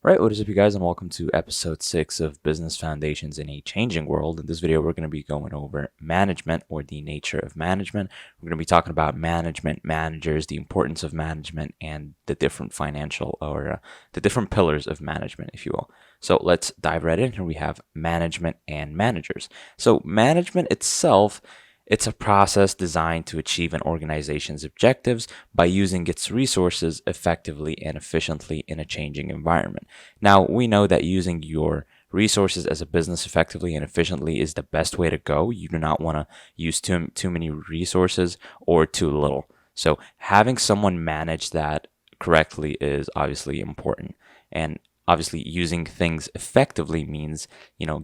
Right, what is up, you guys, and welcome to episode 6 of Business Foundations in a Changing World. In this video, we're going to be going over management, or the nature of management. We're going to be talking about management, managers, the importance of management, and the different financial or the different pillars of management, if you will. So let's dive right in. Here we have management and managers. So management itself, it's a process designed to achieve an organization's objectives by using its resources effectively and efficiently in a changing environment. Now, we know that using your resources as a business effectively and efficiently is the best way to go. You do not want to use too many resources or too little. So having someone manage that correctly is obviously important. And obviously, using things effectively means,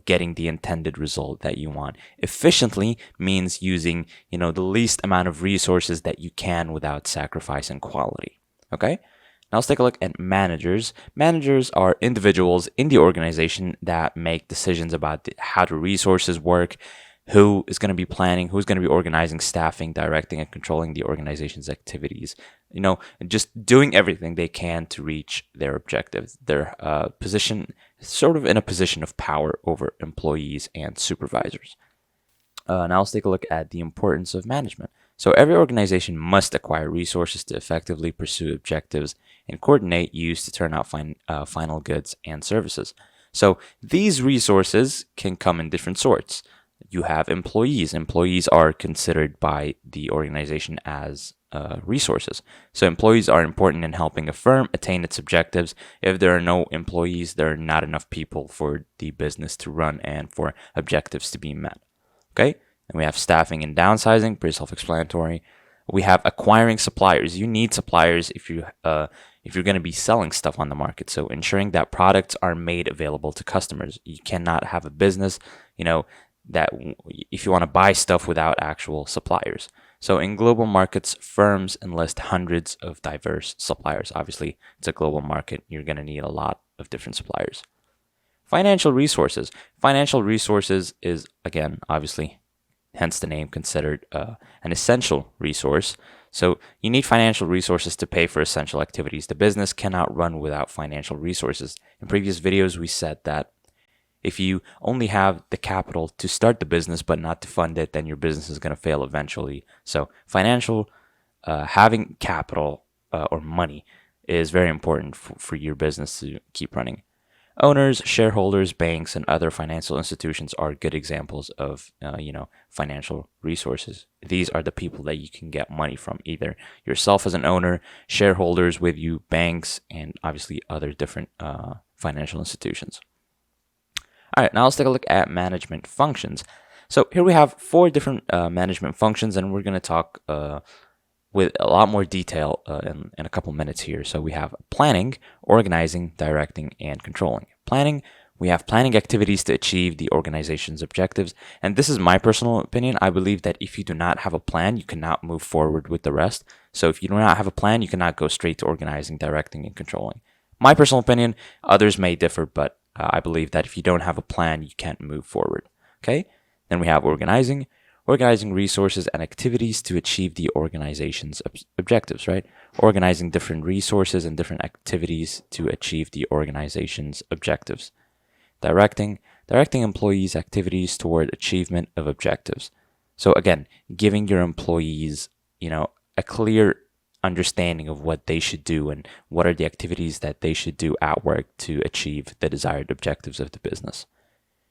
getting the intended result that you want. Efficiently means using, the least amount of resources that you can without sacrificing quality. Okay? Now let's take a look at managers. Managers are individuals in the organization that make decisions about how the resources work, who is going to be planning, who's going to be organizing, staffing, directing, and controlling the organization's activities. Just doing everything they can to reach their objectives. Their position, sort of in a position of power over employees and supervisors. Now let's take a look at the importance of management. So every organization must acquire resources to effectively pursue objectives and coordinate use to turn out final goods and services. So these resources can come in different sorts. You have employees. Employees are considered by the organization as resources. So employees are important in helping a firm attain its objectives. If there are no employees, there are not enough people for the business to run and for objectives to be met. Okay? And we have staffing and downsizing, pretty self-explanatory. We have acquiring suppliers. You need suppliers if you're going to be selling stuff on the market. So ensuring that products are made available to customers. You cannot have a business, that if you want to buy stuff without actual suppliers. So in global markets, firms enlist hundreds of diverse suppliers. Obviously, it's a global market. You're going to need a lot of different suppliers. Financial resources. Financial resources is, again, obviously, hence the name, considered an essential resource. So you need financial resources to pay for essential activities. The business cannot run without financial resources. In previous videos, we said that if you only have the capital to start the business but not to fund it, then your business is going to fail eventually. So having capital or money is very important for your business to keep running. Owners, shareholders, banks, and other financial institutions are good examples of, financial resources. These are the people that you can get money from, either yourself as an owner, shareholders with you, banks, and obviously other different financial institutions. All right, now let's take a look at management functions. So here we have 4 different management functions, and we're going to talk with a lot more detail in a couple minutes here. So we have planning, organizing, directing, and controlling. Planning, we have planning activities to achieve the organization's objectives. And this is my personal opinion. I believe that if you do not have a plan, you cannot move forward with the rest. So if you do not have a plan, you cannot go straight to organizing, directing, and controlling. My personal opinion, others may differ, but I believe that if you don't have a plan, you can't move forward. Okay? Then we have organizing resources and activities to achieve the organization's objectives, right? Organizing different resources and different activities to achieve the organization's objectives. Directing employees' activities toward achievement of objectives. So again, giving your employees, a clear understanding of what they should do and what are the activities that they should do at work to achieve the desired objectives of the business.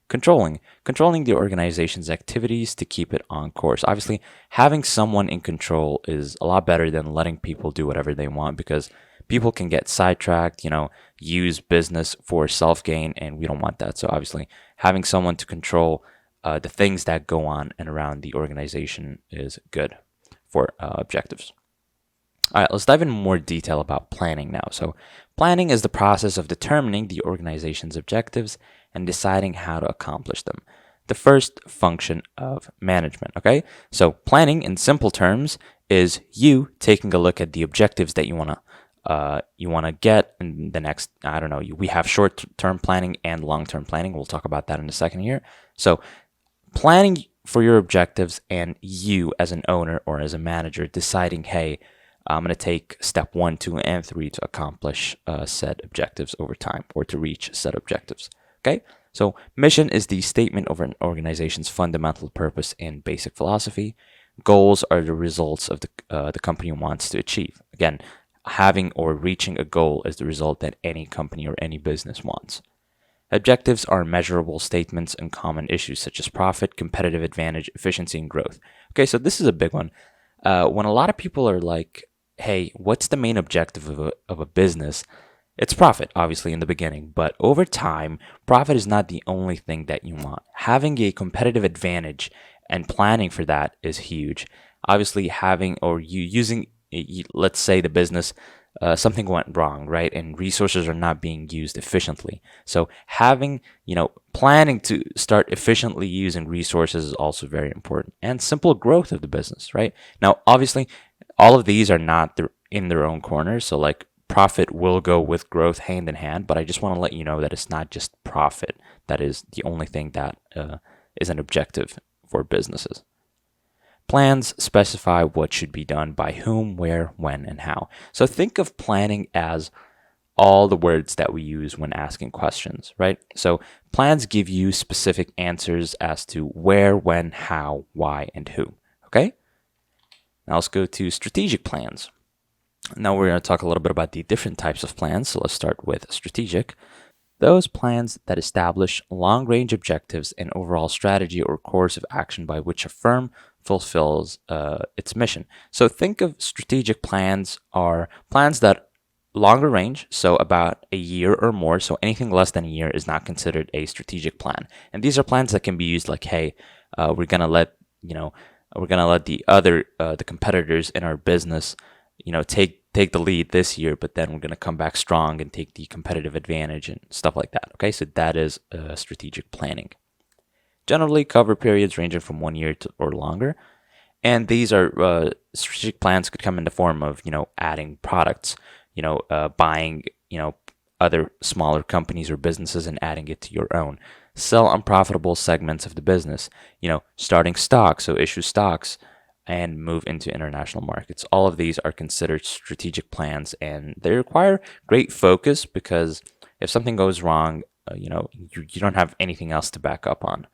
Controlling the organization's activities to keep it on course. Obviously, having someone in control is a lot better than letting people do whatever they want, because people can get sidetracked, use business for self-gain, and we don't want that. So obviously, having someone to control the things that go on and around the organization is good for objectives. All right, let's dive into more detail about planning now. So planning is the process of determining the organization's objectives and deciding how to accomplish them. The first function of management, okay? So planning, in simple terms, is you taking a look at the objectives that you want to get in the next, we have short-term planning and long-term planning. We'll talk about that in a second here. So planning for your objectives, and you as an owner or as a manager deciding, hey, I'm going to take step 1, 2, and 3 to accomplish set objectives over time, or to reach set objectives. Okay, so mission is the statement of an organization's fundamental purpose and basic philosophy. Goals are the results of the company wants to achieve. Again, having or reaching a goal is the result that any company or any business wants. Objectives are measurable statements and common issues such as profit, competitive advantage, efficiency, and growth. Okay, so this is a big one. When a lot of people are like, hey, what's the main objective of a business? It's profit, obviously, in the beginning, but over time, profit is not the only thing that you want. Having a competitive advantage and planning for that is huge. Obviously, having or you using, let's say the business, something went wrong, right? And resources are not being used efficiently. So having, planning to start efficiently using resources is also very important. And simple growth of the business, right? Now, obviously, all of these are not in their own corners. So like profit will go with growth hand in hand, but I just want to let you know that it's not just profit that is the only thing that is an objective for businesses. Plans specify what should be done by whom, where, when, and how. So think of planning as all the words that we use when asking questions, right? So plans give you specific answers as to where, when, how, why, and who, okay? Now let's go to strategic plans. Now we're going to talk a little bit about the different types of plans. So let's start with strategic. Those plans that establish long-range objectives and overall strategy or course of action by which a firm fulfills its mission. So think of strategic plans are plans that longer range, so about a year or more. So anything less than a year is not considered a strategic plan. And these are plans that can be used like, hey, we're gonna let the competitors in our business, take the lead this year, but then we're going to come back strong and take the competitive advantage and stuff like that. Okay, so that is strategic planning. Generally, cover periods ranging from 1 year or longer, and these are strategic plans could come in the form of adding products, buying other smaller companies or businesses and adding it to your own. Sell unprofitable segments of the business, starting stocks, so issue stocks and move into international markets. All of these are considered strategic plans, and they require great focus because if something goes wrong, you don't have anything else to back up on.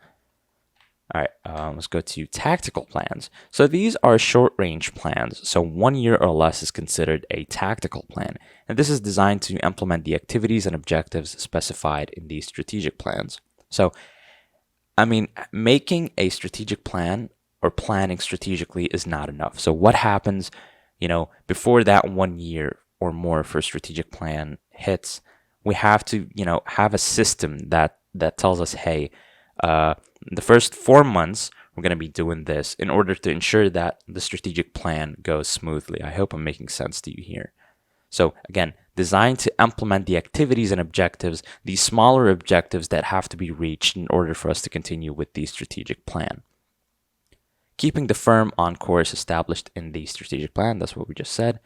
All right, let's go to tactical plans. So these are short-range plans. So 1 year or less is considered a tactical plan, and this is designed to implement the activities and objectives specified in these strategic plans. So, making a strategic plan or planning strategically is not enough. So what happens, before that 1 year or more for strategic plan hits, we have to, have a system that tells us, hey, the first 4 months, we're going to be doing this in order to ensure that the strategic plan goes smoothly. I hope I'm making sense to you here. So again, designed to implement the activities and objectives, these smaller objectives that have to be reached in order for us to continue with the strategic plan. Keeping the firm on course established in the strategic plan, that's what we just said.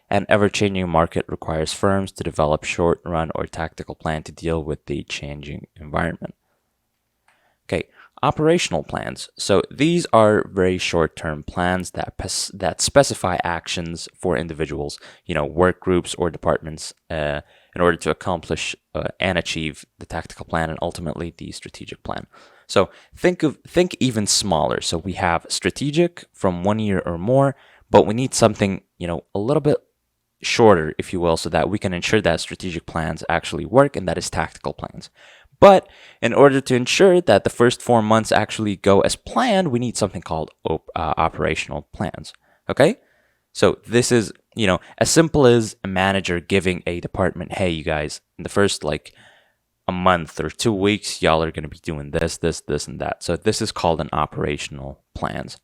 An ever-changing market requires firms to develop short-run or tactical plan to deal with the changing environment. Okay, operational plans. So these are very short-term plans that specify actions for individuals, work groups or departments in order to accomplish and achieve the tactical plan and ultimately the strategic plan. So think even smaller. So we have strategic from 1 year or more, but we need something, a little bit shorter, if you will, so that we can ensure that strategic plans actually work, and that is tactical plans. But in order to ensure that the first 4 months actually go as planned, we need something called operational plans. Okay? So this is, as simple as a manager giving a department, hey, you guys, in the first a month or 2 weeks, y'all are going to be doing this, and that. So this is called an operational plans.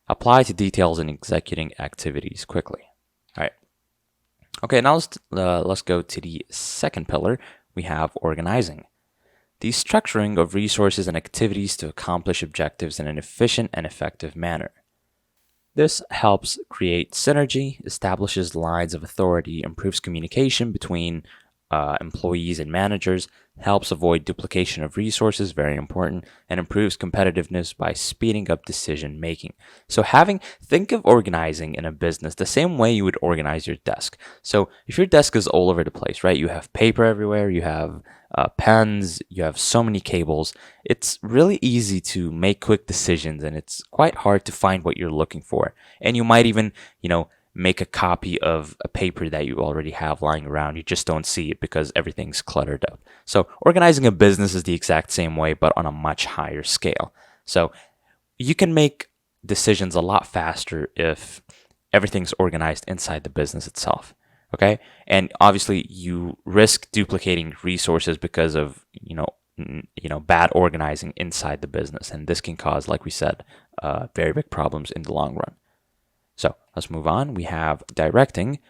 Apply to details and executing activities quickly. All right. Okay, now let's go to the second pillar. We have organizing. The structuring of resources and activities to accomplish objectives in an efficient and effective manner. This helps create synergy, establishes lines of authority, improves communication between employees and managers, helps avoid duplication of resources, very important, and improves competitiveness by speeding up decision making. So think of organizing in a business the same way you would organize your desk. So if your desk is all over the place, right? You have paper everywhere, you have pens, you have so many cables. It's really easy to make quick decisions, and it's quite hard to find what you're looking for. And you might even, make a copy of a paper that you already have lying around. You just don't see it because everything's cluttered up. So organizing a business is the exact same way, but on a much higher scale. So you can make decisions a lot faster if everything's organized inside the business itself. Okay. And obviously you risk duplicating resources because of, bad organizing inside the business. And this can cause, like we said, very big problems in the long run. So let's move on. We have directing,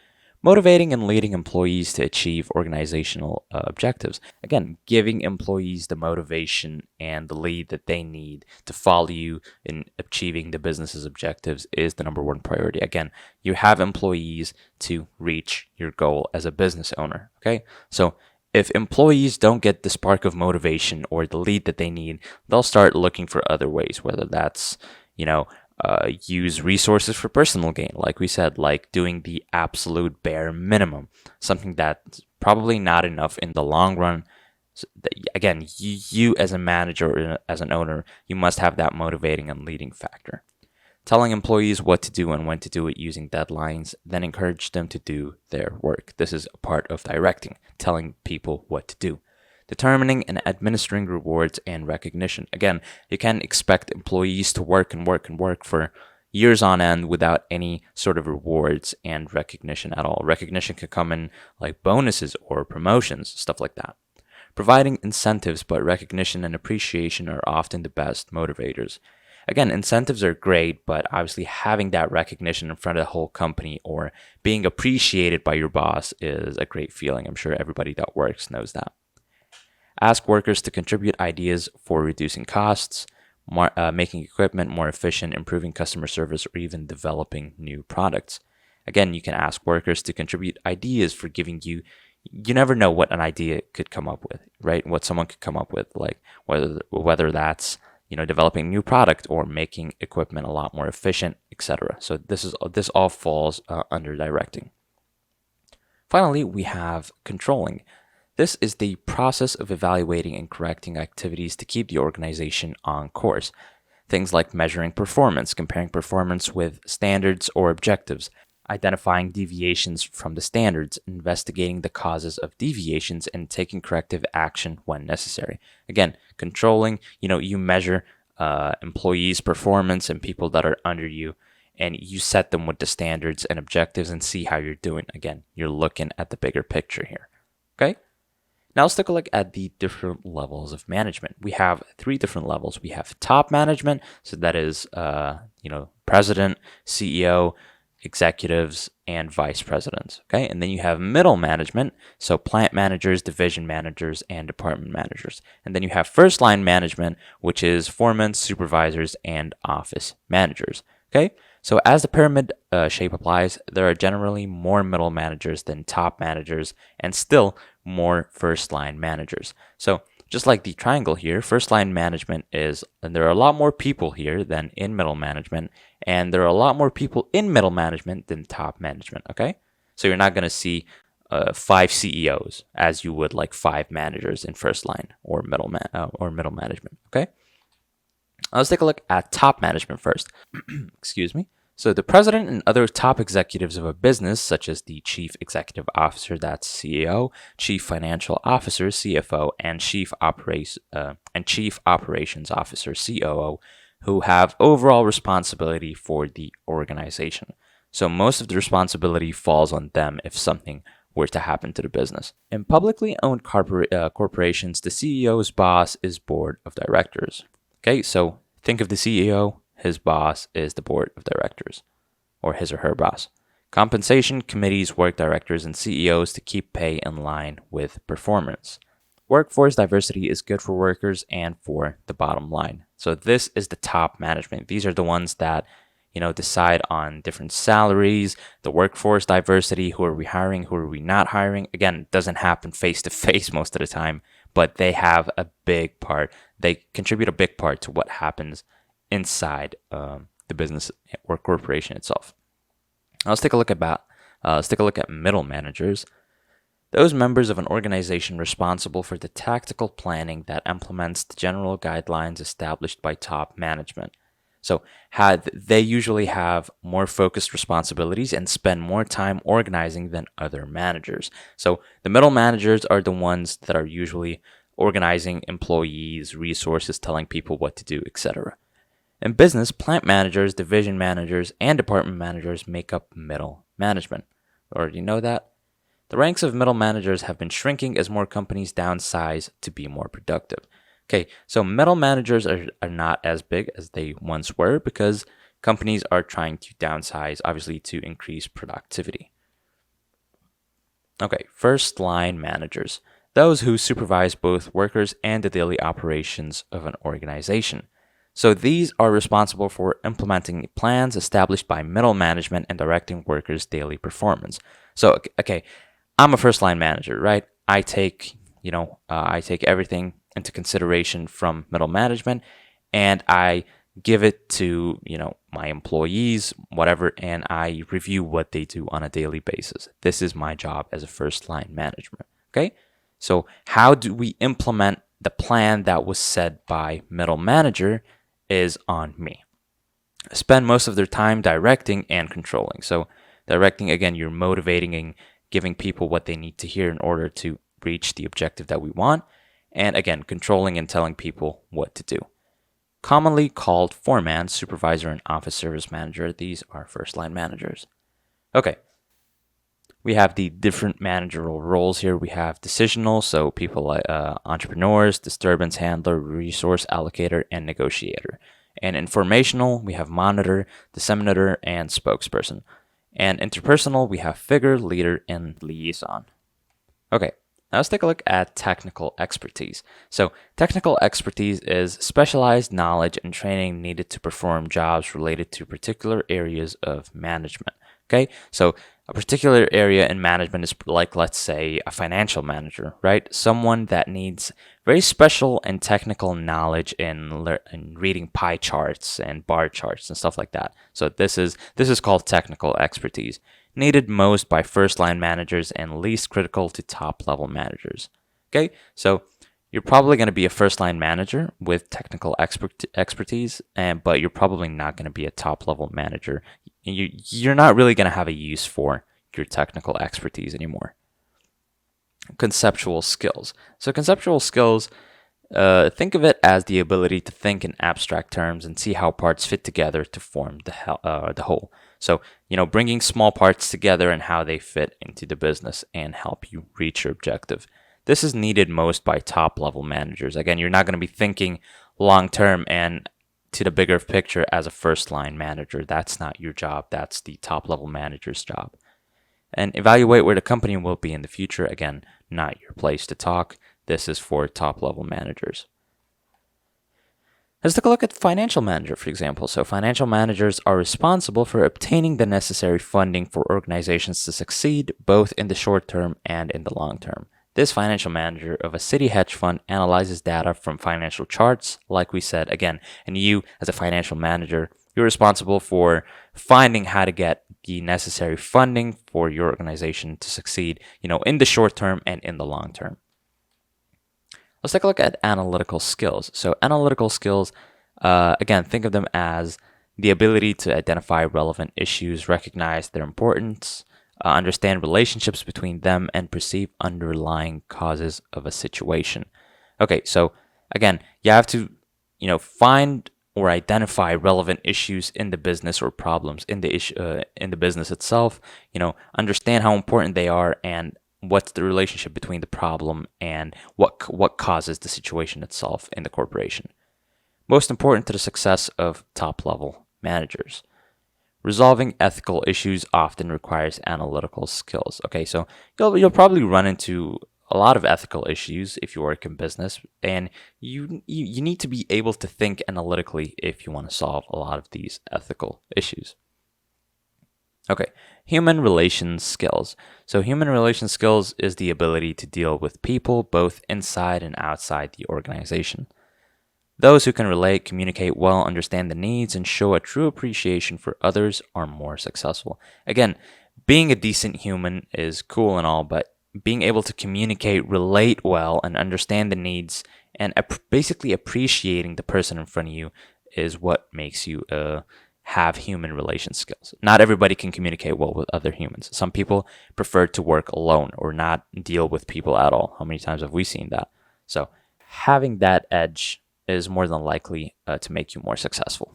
motivating and leading employees to achieve organizational objectives. Again, giving employees the motivation and the lead that they need to follow you in achieving the business's objectives is the number one priority. Again, you have employees to reach your goal as a business owner. Okay, so if employees don't get the spark of motivation or the lead that they need, they'll start looking for other ways, whether that's, use resources for personal gain, like we said, like doing the absolute bare minimum, something that's probably not enough in the long run. So again, you as a manager or as an owner, you must have that motivating and leading factor. Telling employees what to do and when to do it using deadlines, then encourage them to do their work. This is a part of directing, telling people what to do. Determining and administering rewards and recognition. Again, you can't expect employees to work and work and work for years on end without any sort of rewards and recognition at all. Recognition could come in like bonuses or promotions, stuff like that. Providing incentives, but recognition and appreciation are often the best motivators. Again, incentives are great, but obviously having that recognition in front of the whole company or being appreciated by your boss is a great feeling. I'm sure everybody that works knows that. Ask workers to contribute ideas for reducing costs, making equipment more efficient, improving customer service, or even developing new products. Again, you can ask workers to contribute ideas for giving you never know what an idea could come up with, right? What someone could come up with, like whether that's developing a new product or making equipment a lot more efficient, etc. So this all falls under directing. Finally, we have controlling. This is the process of evaluating and correcting activities to keep the organization on course. Things like measuring performance, comparing performance with standards or objectives, identifying deviations from the standards, investigating the causes of deviations, and taking corrective action when necessary. Again, controlling, you measure employees' performance and people that are under you, and you set them with the standards and objectives and see how you're doing. Again, you're looking at the bigger picture here. Okay? Now let's take a look at the different levels of management. We have 3 different levels. We have top management, so that is, president, CEO, executives, and vice presidents. Okay, and then you have middle management, so plant managers, division managers, and department managers. And then you have first line management, which is foremen, supervisors, and office managers. Okay, so as the pyramid shape applies, there are generally more middle managers than top managers, and still more first line managers. So just like the triangle here, first line management and there are a lot more people here than in middle management, and there are a lot more people in middle management than top management. Okay, so you're not going to see 5 CEOs as you would like 5 managers in first line or middle management. Okay, let's take a look at top management first. Excuse me. So the president and other top executives of a business, such as the chief executive officer, that's CEO, chief financial officer, CFO, and chief operations officer, COO, who have overall responsibility for the organization. So most of the responsibility falls on them if something were to happen to the business. In publicly owned corporations, the CEO's boss is board of directors. Okay, so think of the CEO. His boss is the board of directors, or his or her boss. Compensation committees work directors and CEOs to keep pay in line with performance. Workforce diversity is good for workers and for the bottom line. So this is the top management. These are the ones that, decide on different salaries, the workforce diversity, who are we hiring, who are we not hiring. Again, it doesn't happen face to face most of the time, but they have a big part. They contribute a big part to what happens inside the business or corporation itself. Now let's take a look at middle managers. Those members of an organization responsible for the tactical planning that implements the general guidelines established by top management. So they usually have more focused responsibilities and spend more time organizing than other managers. So the middle managers are the ones that are usually organizing employees, resources, telling people what to do, etc. In business, plant managers, division managers, and department managers make up middle management. Already know that? The ranks of middle managers have been shrinking as more companies downsize to be more productive. Okay, so middle managers are not as big as they once were because companies are trying to downsize, obviously, to increase productivity. Okay, first line managers, those who supervise both workers and the daily operations of an organization. So these are responsible for implementing plans established by middle management and directing workers' daily performance. So, okay, I'm a first line manager, right? I take everything into consideration from middle management, and I give it to, my employees, whatever, and I review what they do on a daily basis. This is my job as a first line management. Okay? So how do we implement the plan that was set by middle manager is on me. Spend most of their time directing and controlling. So directing, again, you're motivating and giving people what they need to hear in order to reach the objective that we want. And again, controlling and telling people what to do. Commonly called foreman, supervisor, and office service manager. These are first line managers. Okay. We have the different managerial roles here. We have decisional, so people like entrepreneurs, disturbance handler, resource allocator, and negotiator. And informational, we have monitor, disseminator, and spokesperson. And interpersonal, we have figure, leader, and liaison. Okay, now let's take a look at technical expertise. So technical expertise is specialized knowledge and training needed to perform jobs related to particular areas of management. Okay, so a particular area in management is like, let's say, a financial manager, right? Someone that needs very special and technical knowledge in reading pie charts and bar charts and stuff like that. So this is called technical expertise, needed most by first-line managers and least critical to top-level managers. Okay, so you're probably going to be a first-line manager with technical expertise, but you're probably not going to be a top-level manager. You're not really going to have a use for your technical expertise anymore. Conceptual skills. So conceptual skills, think of it as the ability to think in abstract terms and see how parts fit together to form the whole. So, bringing small parts together and how they fit into the business and help you reach your objective. This is needed most by top-level managers. Again, you're not going to be thinking long-term and to the bigger picture as a first-line manager. That's not your job. That's the top-level manager's job. And evaluate where the company will be in the future. Again, not your place to talk. This is for top-level managers. Let's take a look at financial manager, for example. So financial managers are responsible for obtaining the necessary funding for organizations to succeed, both in the short term and in the long term. This financial manager of a city hedge fund analyzes data from financial charts, like we said, again, and you, as a financial manager, you're responsible for finding how to get the necessary funding for your organization to succeed, in the short term and in the long term. Let's take a look at analytical skills. So analytical skills, again, think of them as the ability to identify relevant issues, recognize their importance, understand relationships between them, and perceive underlying causes of a situation. Okay, so again, you have to, find or identify relevant issues in the business or problems in the business itself. Understand how important they are and what's the relationship between the problem and what causes the situation itself in the corporation. Most important to the success of top-level managers. Resolving ethical issues often requires analytical skills. Okay, so you'll probably run into a lot of ethical issues if you work in business, and you need to be able to think analytically if you want to solve a lot of these ethical issues. Okay, human relations skills. So human relations skills is the ability to deal with people both inside and outside the organization. Those who can relate, communicate well, understand the needs, and show a true appreciation for others are more successful. Again, being a decent human is cool and all, but being able to communicate, relate well, and understand the needs, and basically appreciating the person in front of you is what makes you have human relation skills. Not everybody can communicate well with other humans. Some people prefer to work alone or not deal with people at all. How many times have we seen that? So having that edge is more than likely to make you more successful.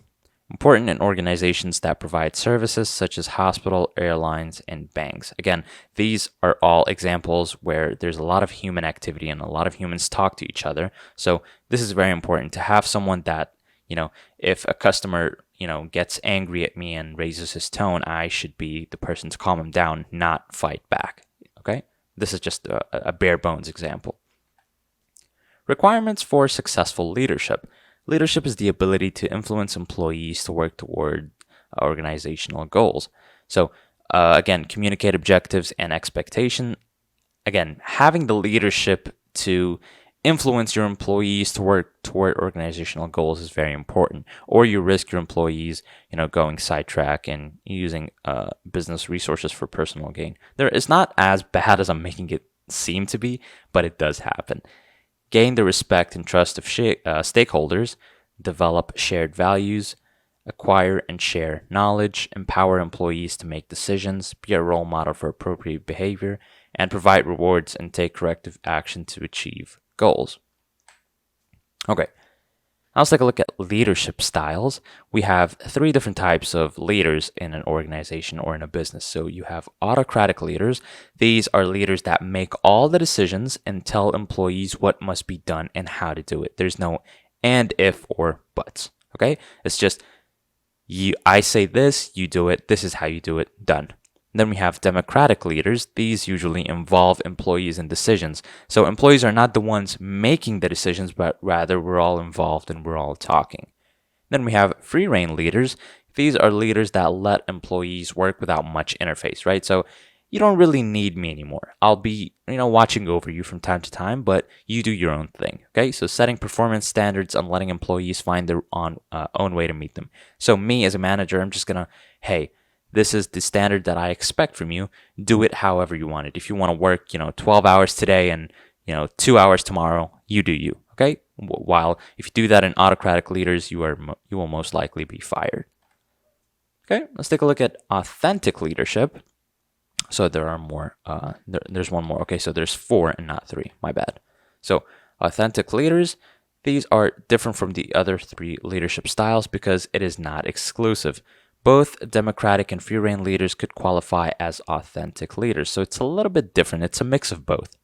Important in organizations that provide services such as hospital, airlines, and banks. Again, these are all examples where there's a lot of human activity and a lot of humans talk to each other. So this is very important to have someone that, if a customer, gets angry at me and raises his tone, I should be the person to calm him down, not fight back. Okay? This is just a bare bones example. Requirements for successful leadership. Leadership is the ability to influence employees to work toward organizational goals. So, again, communicate objectives and expectation. Again, having the leadership to influence your employees to work toward organizational goals is very important, or you risk your employees, going sidetrack and using business resources for personal gain. It's not as bad as I'm making it seem to be, but it does happen. Gain the respect and trust of stakeholders, develop shared values, acquire and share knowledge, empower employees to make decisions, be a role model for appropriate behavior, and provide rewards and take corrective action to achieve goals. Okay, now let's take a look at leadership styles. We have 3 different types of leaders in an organization or in a business. So you have autocratic leaders. These are leaders that make all the decisions and tell employees what must be done and how to do it. There's no and, if, or buts. Okay, it's just I say this, you do it. This is how you do it. Done. Then we have democratic leaders. These usually involve employees in decisions. So employees are not the ones making the decisions, but rather we're all involved and we're all talking. Then we have free rein leaders. These are leaders that let employees work without much interface, right? So you don't really need me anymore. I'll be, watching over you from time to time, but you do your own thing, okay? So setting performance standards and letting employees find their own way to meet them. So me as a manager, I'm just gonna, hey, this is the standard that I expect from you. Do it however you want it. If you want to work, 12 hours today and, 2 hours tomorrow, you do you, okay? While if you do that in autocratic leaders, you will most likely be fired. Okay, let's take a look at authentic leadership. So there are more, there's one more. Okay, so there's 4 and not 3, my bad. So authentic leaders, these are different from the other 3 leadership styles because it is not exclusive. Both democratic and free rein leaders could qualify as authentic leaders. So it's a little bit different. It's a mix of both.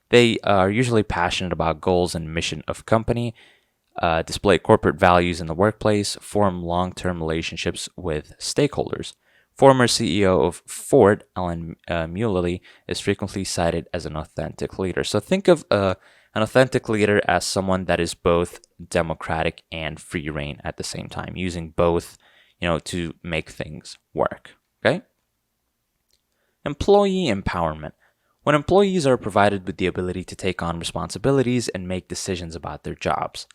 They are usually passionate about goals and mission of company, display corporate values in the workplace, form long-term relationships with stakeholders. Former CEO of Ford, Alan Mulally, is frequently cited as an authentic leader. So think of an authentic leader as someone that is both democratic and free rein at the same time, using both to make things work, okay? Employee empowerment. When employees are provided with the ability to take on responsibilities and make decisions about their jobs.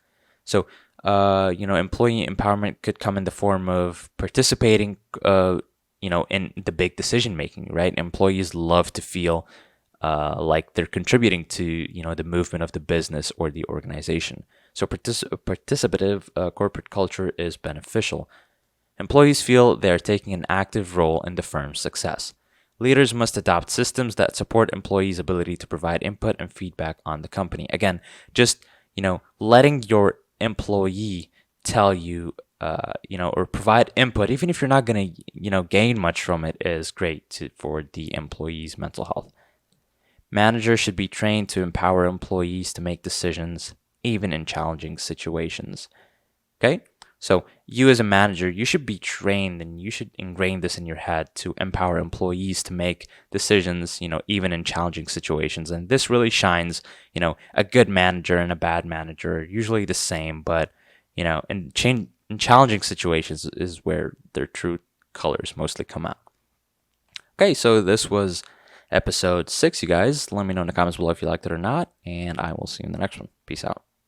So, employee empowerment could come in the form of participating, in the big decision making, right? Employees love to feel like they're contributing to, the movement of the business or the organization. So participative corporate culture is beneficial. Employees feel they are taking an active role in the firm's success. Leaders must adopt systems that support employees' ability to provide input and feedback on the company. Again, just, letting your employee tell you, or provide input, even if you're not going to, gain much from it, is great for the employee's mental health. Managers should be trained to empower employees to make decisions, even in challenging situations. Okay? So you as a manager, you should be trained and you should ingrain this in your head to empower employees to make decisions, even in challenging situations. And this really shines, a good manager and a bad manager are usually the same, but, in challenging situations is where their true colors mostly come out. Okay, so this was episode 6, you guys. Let me know in the comments below if you liked it or not, and I will see you in the next one. Peace out.